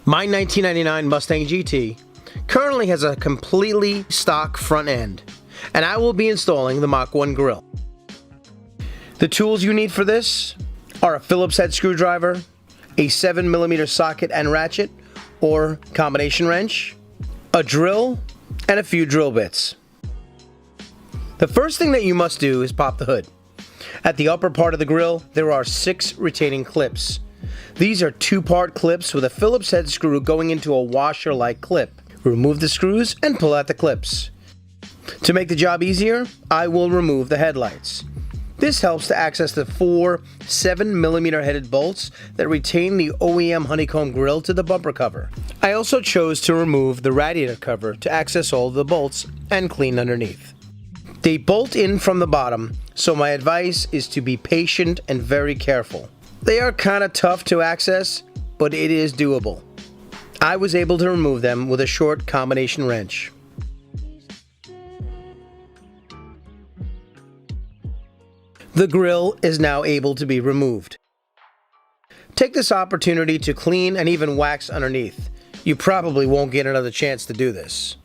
My 1999 Mustang GT currently has a completely stock front end, and I will be installing the Mach I grill. The tools you need for this are a Phillips head screwdriver, a 7mm socket and ratchet or combination wrench, a drill, and a few drill bits. The first thing that you must do is pop the hood. At the upper part of the grill, there are 6 retaining clips. These are 2-part clips with a Phillips head screw going into a washer-like clip. Remove the screws and pull out the clips. To make the job easier, I will remove the headlights. This helps to access the 4 7mm headed bolts that retain the OEM honeycomb grill to the bumper cover. I also chose to remove the radiator cover to access all of the bolts and clean underneath. They bolt in from the bottom, so my advice is to be patient and very careful. They are kind of tough to access, but it is doable. I was able to remove them with a short combination wrench. The grill is now able to be removed. Take this opportunity to clean and even wax underneath. You probably won't get another chance to do this.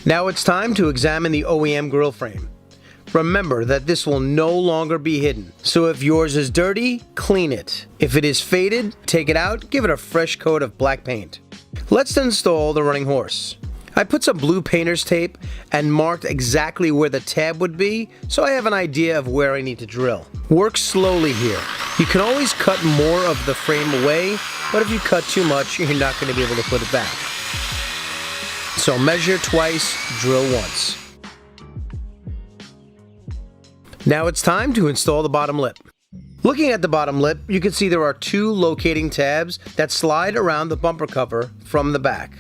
Now it's time to examine the OEM grill frame. Remember that this will no longer be hidden, so if yours is dirty, clean it. If it is faded, take it out, give it a fresh coat of black paint. Let's install the running horse. I put some blue painter's tape and marked exactly where the tab would be, so I have an idea of where I need to drill. Work slowly here. You can always cut more of the frame away, but if you cut too much, you're not going to be able to put it back. So measure twice, drill once. Now it's time to install the bottom lip. Looking at the bottom lip, you can see there are 2 locating tabs that slide around the bumper cover from the back.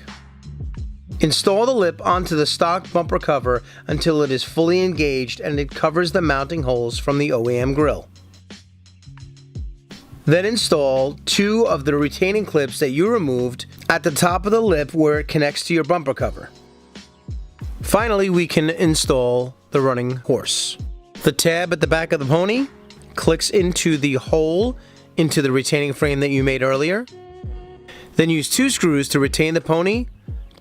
Install the lip onto the stock bumper cover until it is fully engaged and it covers the mounting holes from the OEM grill. Then install 2 of the retaining clips that you removed at the top of the lip where it connects to your bumper cover. Finally, we can install the running horse. The tab at the back of the pony clicks into the hole into the retaining frame that you made earlier. Then use 2 screws to retain the pony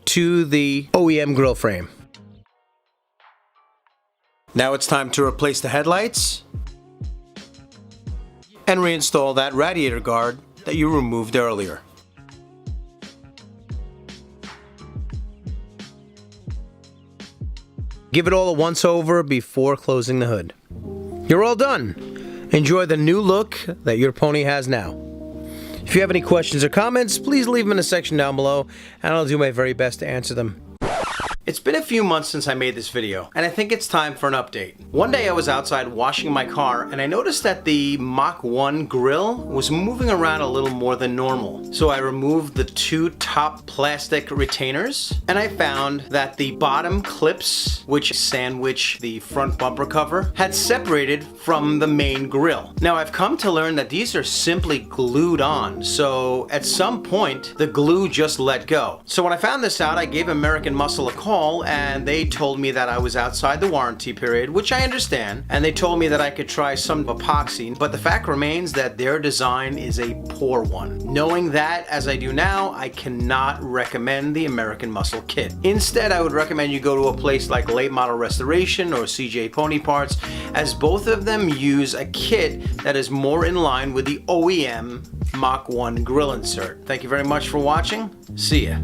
to the OEM grill frame. Now it's time to replace the headlights and reinstall that radiator guard that you removed earlier. Give it all a once over before closing the hood. You're all done. Enjoy the new look that your pony has now. If you have any questions or comments, please leave them in the section down below, and I'll do my very best to answer them. It's been a few months since I made this video, and I think it's time for an update. One day I was outside washing my car, and I noticed that the Mach I grill was moving around a little more than normal. So I removed the 2 top plastic retainers, and I found that the bottom clips, which sandwich the front bumper cover, had separated from the main grill. Now I've come to learn that these are simply glued on, so at some point the glue just let go. So when I found this out, I gave American Muscle a call, and they told me that I was outside the warranty period, which I understand, and they told me that I could try some epoxy, but the fact remains that their design is a poor one. Knowing that, as I do now, I cannot recommend the American Muscle kit. Instead, I would recommend you go to a place like Late Model Restoration or CJ Pony Parts, as both of them use a kit that is more in line with the OEM Mach I grill insert. Thank you very much for watching. See ya.